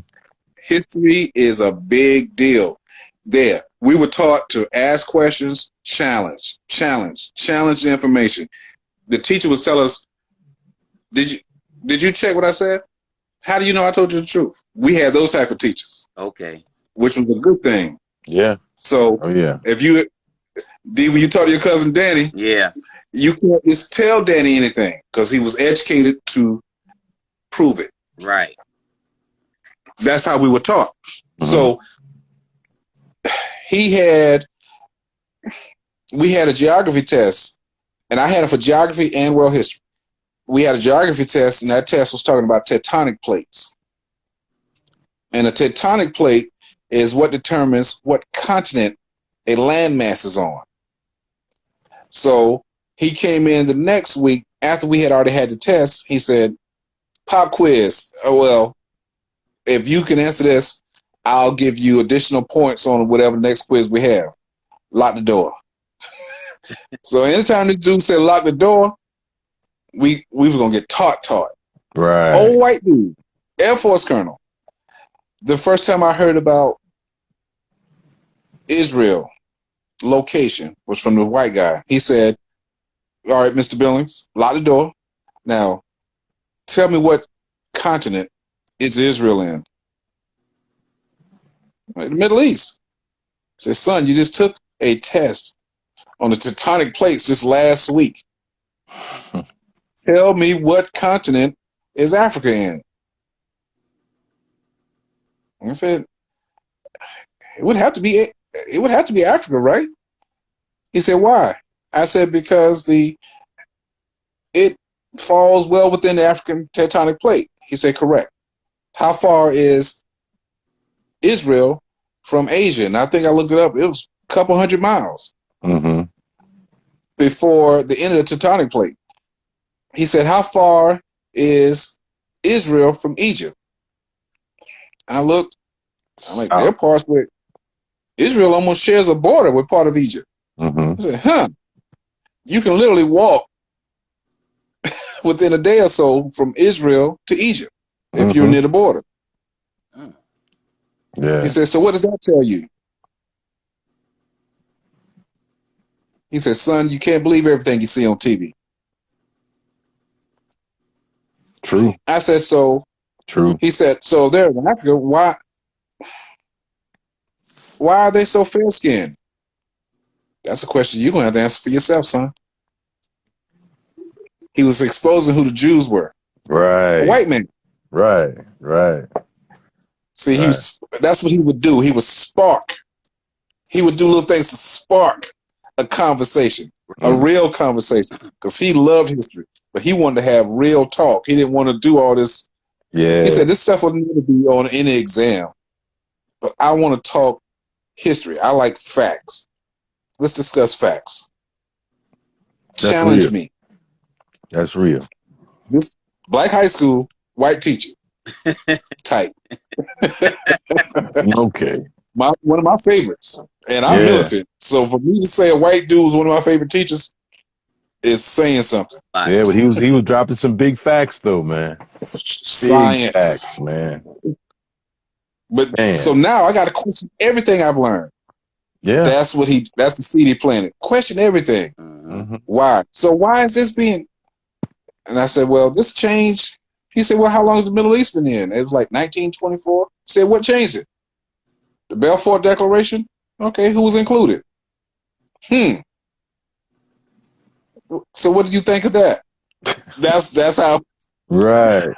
History is a big deal there. We were taught to ask questions, challenge the information. The teacher was telling us, did you check what I said? How do you know I told you the truth? We had those type of teachers, Okay. which was a good thing. Yeah. So Oh yeah. if you, D, when you talk to your cousin Danny, Yeah. you can't just tell Danny anything because he was educated to prove it. Right. That's how we were taught. Mhm. So we had a geography test, and I had it for geography and world history. We had a geography test, and that test was talking about tectonic plates. And a tectonic plate is what determines what continent a landmass is on. So he came in the next week after we had already had the test. He said, "Pop quiz. Oh, well, if you can answer this, I'll give you additional points on whatever next quiz we have. Lock the door." So anytime the dude said lock the door, we was gonna get taught. Right. Old white dude, Air Force colonel. The first time I heard about Israel location was from the white guy. He said, "All right, Mr. Billings, lock the door. Now, tell me what continent is Israel in?" "The Middle East." I said, "Son, you just took a test on the tectonic plates just last week. Tell me what continent is Africa in?" I said, it would have to be Africa, right?" He said, "Why?" I said, "Because it falls well within the African tectonic plate." He said, "Correct." "How far is Israel from Asia?" And I think I looked it up. It was a couple hundred miles Mm-hmm. before the end of the tectonic plate. He said, "How far is Israel from Egypt?" I looked. I'm like, there are parts where Israel almost shares a border with part of Egypt. Mm-hmm. I said, you can literally walk within a day or so from Israel to Egypt if you're near the border. Yeah. He said, "So what does that tell you?" He said, "Son, you can't believe everything you see on TV." True. I said, "So." True. He said, "So they're in Africa. Why are they so fair skinned?" That's a question you're gonna have to answer for yourself, son. He was exposing who the Jews were. Right. A white man. Right. Right. See, Right. that's what he would do. He would spark. He would do little things to spark a conversation, a real conversation, because he loved history, but he wanted to have real talk. He didn't want to do all this. Yeah. He said, "This stuff will never be on any exam, but I want to talk history. I like facts. Let's discuss facts. That's Challenge real. me." That's real. This black high school, white teacher, tight. Okay. One of my favorites, and I'm militant. So for me to say a white dude was one of my favorite teachers is saying something. Yeah, but he was dropping some big facts though, man. Science. Big facts, man. But Man. so now I got to question everything I've learned. Yeah. That's the seed he planted. Question everything. Mm-hmm. Why? So why is this being? And I said, well, this changed. He said, well, how long has the Middle East been in? It was like 1924. I said, what changed it? The Balfour Declaration? Okay, who was included? So what do you think of that? That's how. Right,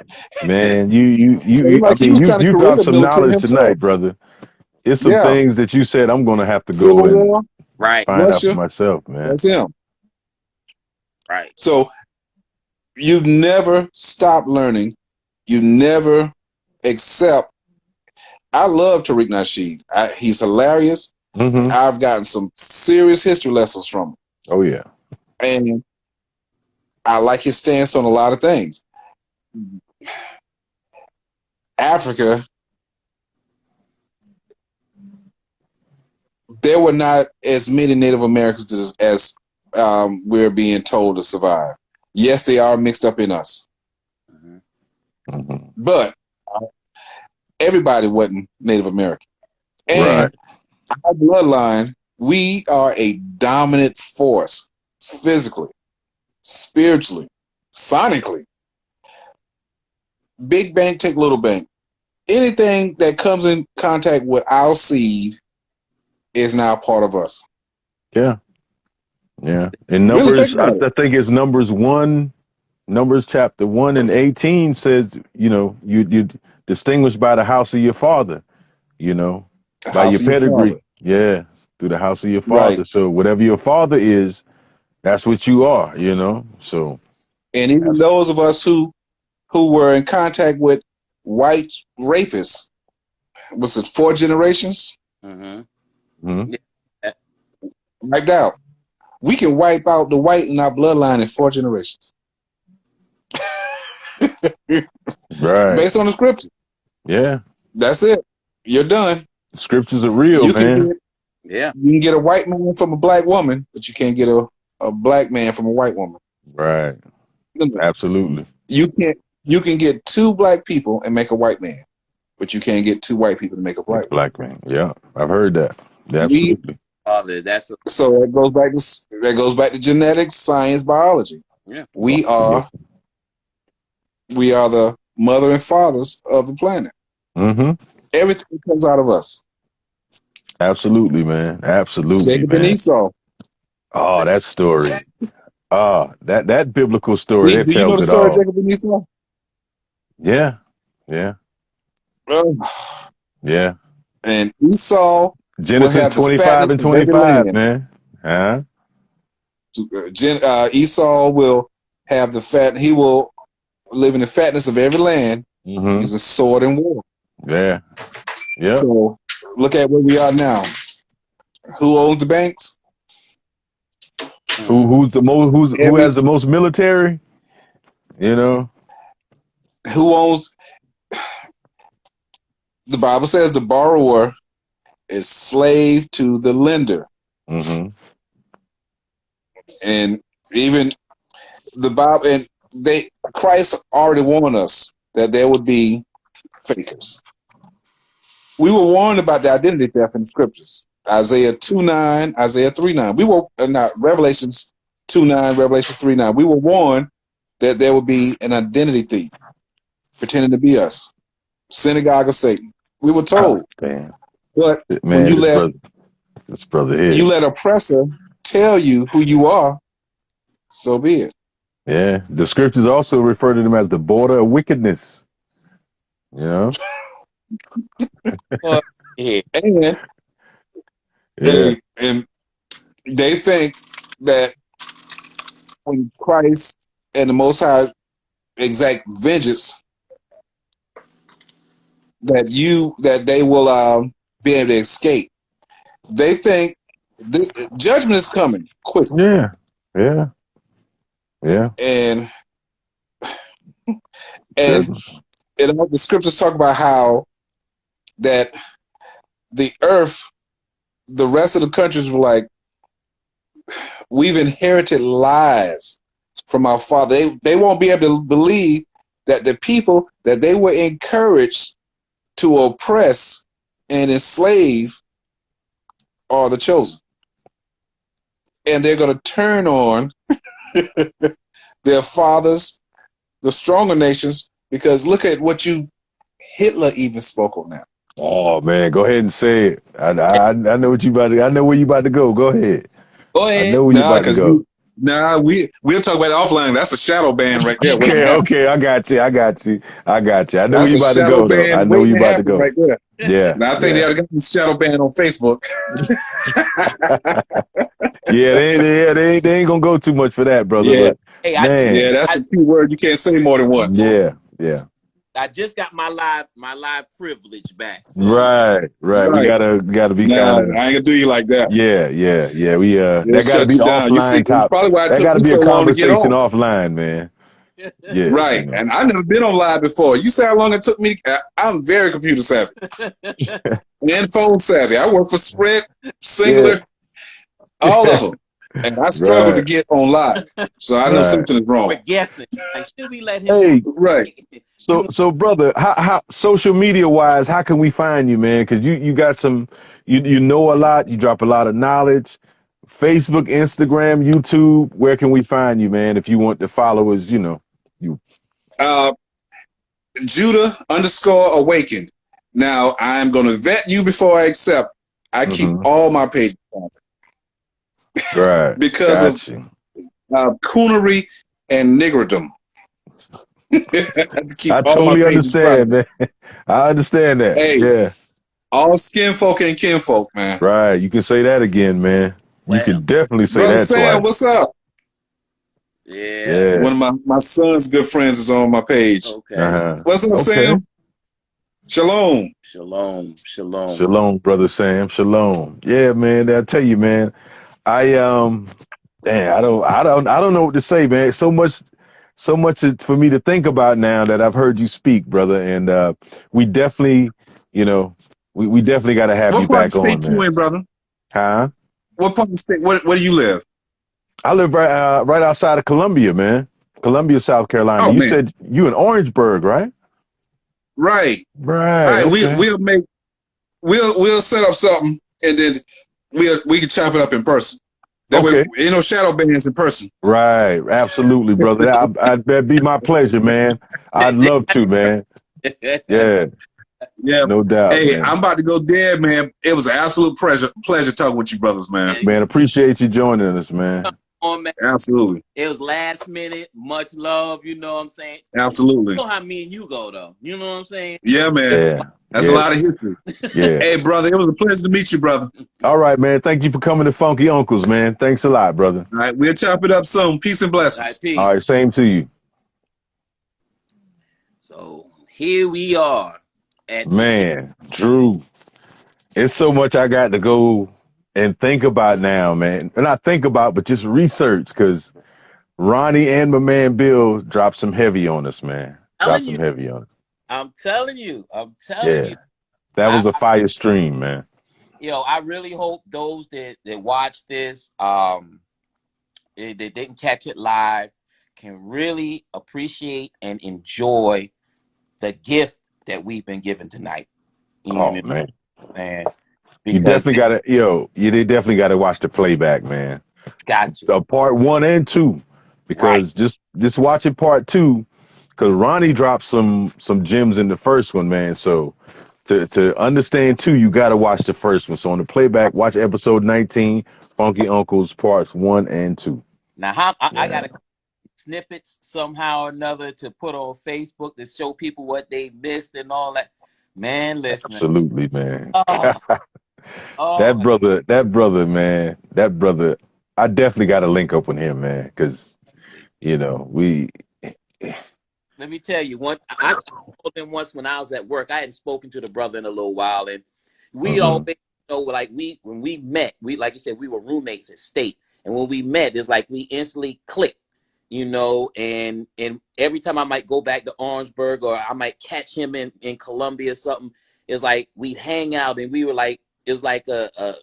man. You So like he was trying to you create dropped a some militant knowledge himself. tonight, brother. It's some things that you said I'm gonna have to Civil go and War, Right. find Russia, out for myself, man. That's him. Right. So you never stop learning. You never accept. I love Tariq Nasheed. He's hilarious. Mm-hmm. I've gotten some serious history lessons from him. Oh yeah. And I like his stance on a lot of things. Africa, there were not as many Native Americans as we're being told to survive. Yes, they are mixed up in us. Mm-hmm. But everybody wasn't Native American. And our bloodline, we are a dominant force physically, spiritually, sonically. big bank take little bank. Anything that comes in contact with our seed is now part of us. Yeah. Yeah. In Really Numbers, think about I think it's Numbers chapter 1 and 18 says, you distinguished by the house of your father, The by your house of your pedigree. father. Yeah. Through the house of your Right. father. So whatever your father is, that's what you are, So And even those of us who were in contact with white rapists, was it 4 generations? Mm-hmm. mhm. Yeah. Wiped out. We can wipe out the white in our bloodline in 4 generations. Right. Based on the scripture. Yeah. That's it. You're done. Scriptures are real, You can man. get a white man from a black woman, but you can't get a black man from a white woman. Right. Absolutely. You can get 2 black people and make a white man, but you can't get 2 white people to make a black man. Yeah. I've heard that. Yeah, We- absolutely. Father, that's So that goes back to genetics, science, biology. yeah. We are the mother and fathers of the planet. Mm-hmm. Everything comes out of us. Absolutely, man. Absolutely, Jacob and man. Esau. Oh, that story. That biblical story that Do you know tells the it story of all. Jacob and Esau? Yeah. Yeah. Yeah. And Esau Genesis have the 25 fatness and of every 25, land. man. Huh? Esau will have the fat. He will live in the fatness of every land. Mm-hmm. He's a sword in war. Yeah. Yeah. So look at where we are now. Who owns the banks? Who has the most military? Who owns? The Bible says the borrower is slave to the lender. Mm-hmm. And even the Bible and Christ already warned us that there would be fakers. We were warned about the identity theft in the scriptures. Isaiah 2:9, Isaiah 3:9. We were not Revelations 2:9, Revelations 3:9. We were warned that there would be an identity thief pretending to be us, synagogue of Satan. We were told. Damn. But Man, when you this brother here. you let oppressor tell you who you are, so be it. Yeah. The scriptures also refer to them as the border of wickedness. Yeah. And and they think that when Christ and the Most High exact vengeance, that they will be able to escape. They think the judgment is coming quick. Yeah. Yeah. Yeah. And all the scriptures talk about how that the earth, the rest of the countries were like, we've inherited lies from our father. They won't be able to believe that the people that they were encouraged to oppress and enslave are the chosen. And they're going to turn on their fathers, the stronger nations, because look at what Hitler even spoke on that. Oh man, go ahead and say it. I know what you about to. I know where you about to go. Go ahead. Go ahead. I know where you about to go. We'll talk about it offline. That's a shadow ban right there. Okay, I got you. I know That's where you about to go. Though. I know where you about to go. Right there. Yeah. Now, I think they got the shadow ban on Facebook. they ain't gonna go too much for that, brother. Yeah. But, man. That's a key word. You can't say more than once. Yeah. I just got my live privilege back. So. Right. We gotta be kind of. I ain't gonna do you like that. Yeah. We that gotta be offline top. Probably why that gotta be a conversation offline, man. Yeah. Right. And I've never been on live before. You say how long it took me? I'm very computer savvy and phone savvy. I work for Sprint, Singular, all of them. And I struggle to get on live. So I know something is wrong. We're guessing. Like, should we let him? Hey, right. So brother, how social media wise, how can we find you, man? Because you got some, you know a lot. You drop a lot of knowledge. Facebook, Instagram, YouTube. Where can we find you, man? If you want the followers, you. Judah_awakened. Now I'm going to vet you before I accept. I keep all my pages Right. because Got you. of coonery and niggerdom. I have to keep I all my totally pages understand, private. man. I understand that. Hey, Yeah. all skin folk and kinfolk, man. Right. You can say that again, man. You Well, can definitely say Brother that Sam, twice. what's up? yeah. Yeah. One of my son's good friends is on my page. Okay. Uh-huh. What's up, Okay. Sam? Shalom. Shalom. Shalom. Shalom, brother Sam. Shalom. Yeah, man. I tell you, man. I damn, I don't know what to say, man. So much for me to think about now that I've heard you speak, brother. And we definitely, you know, we definitely got to have What you part of back the state on, you man. in, brother? Huh? What part of the state? Where do you live? I live right outside of Columbia, man. Columbia, South Carolina. Oh You man, said you in Orangeburg, right? right. Right. All right, Okay. we'll set up something and then we can chop it up in person. That way, Okay. ain't no shadow bands in person. Right. Absolutely, brother. That'd be my pleasure, man. I'd love to, man. Yeah. Yeah. No doubt, Hey, man. I'm about to go dead, man. It was an absolute pleasure talking with you, brothers, man. Man, appreciate you joining us, man. On, man. Absolutely. It was last minute, much love, you know what I'm saying? Absolutely. You know how me and you go, though. You know what I'm saying? Yeah, man. Yeah. That's a lot of history. Yeah. Hey, brother, it was a pleasure to meet you, brother. All right, man. Thank you for coming to Funky Uncles, man. Thanks a lot, brother. All right, we'll chop it up soon. Peace and All right, blessings. peace. All right, same to you. So here we are. Man, Drew, it's so much I got to go and think about now, man. And not think about, but just research, because Ronnie and my man Bill dropped some heavy on us, man. Dropped some heavy on us. I'm telling you. Yeah. That was a fire stream, man. You know, I really hope those that watch this, they didn't catch it live, can really appreciate and enjoy the gift that we've been given tonight. You know what man. Man, You definitely got to, they definitely got to watch the playback, man. Got to. Part 1 and 2, because just watching part 2, because Ronnie dropped some gems in the first one, man. So to understand 2, you got to watch the first one. So on the playback, watch episode 19, Funky Uncles parts 1 and 2. Now, I got to snippets somehow or another to put on Facebook to show people what they missed and all that. Man, listen. Absolutely, man. Oh, that brother, man. That brother, I definitely got to link up with him, man, because, we... Let me tell you, I told him once when I was at work. I hadn't spoken to the brother in a little while, and we always like when we met, we, like you said, we were roommates at State, and when we met, it's like we instantly clicked, and every time I might go back to Orangeburg or I might catch him in Columbia or something, it's like we'd hang out and we were like, it was like a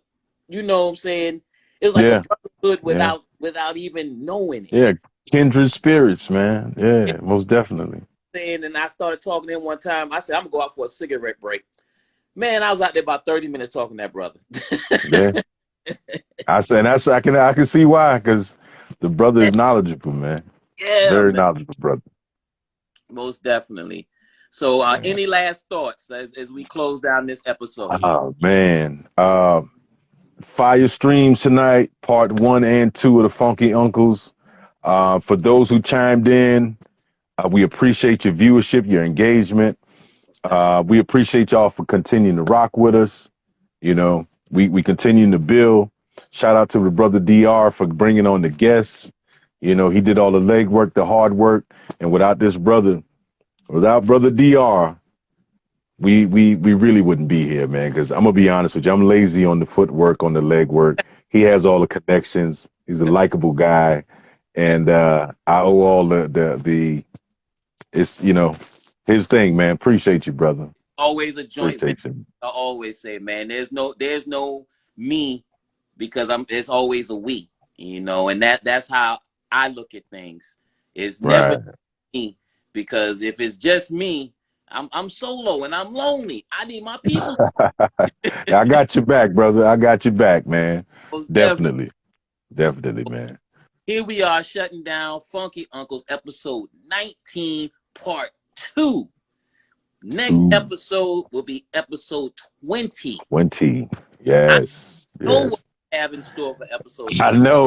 you know what I'm saying? It was like a brotherhood without even knowing it. Yeah, kindred spirits, man. Yeah, most definitely. And I started talking to him one time. I said, I'm gonna go out for a cigarette break. Man, I was out there about 30 minutes talking to that brother. Yeah. I can see why, because the brother is knowledgeable, man. Yeah, very knowledgeable brother. Most definitely. So, any last thoughts as we close down this episode? Oh man, fire streams tonight, part 1 and 2 of the Funky Uncles. For those who chimed in, we appreciate your viewership, your engagement. We appreciate y'all for continuing to rock with us. We continue to build. Shout out to the brother DR for bringing on the guests. He did all the legwork, the hard work, and without brother DR, we really wouldn't be here, man. Because I'm gonna be honest with you, I'm lazy on the footwork, on the legwork. He has all the connections. He's a likable guy, and I owe all the it's his thing, man. Appreciate you, brother. Always a joint venture. I always say, man, there's no me, because it's always a we, and that's how I look at things. It's never me, because if it's just me, I'm solo and I'm lonely. I need my people. I got your back, brother. I got your back, man. Definitely, man. Here we are, shutting down Funky Uncles episode 19, part 2. Next Ooh, episode will be episode 20. 20. I Yes. know what Yes. we have in store for episode I 20. know.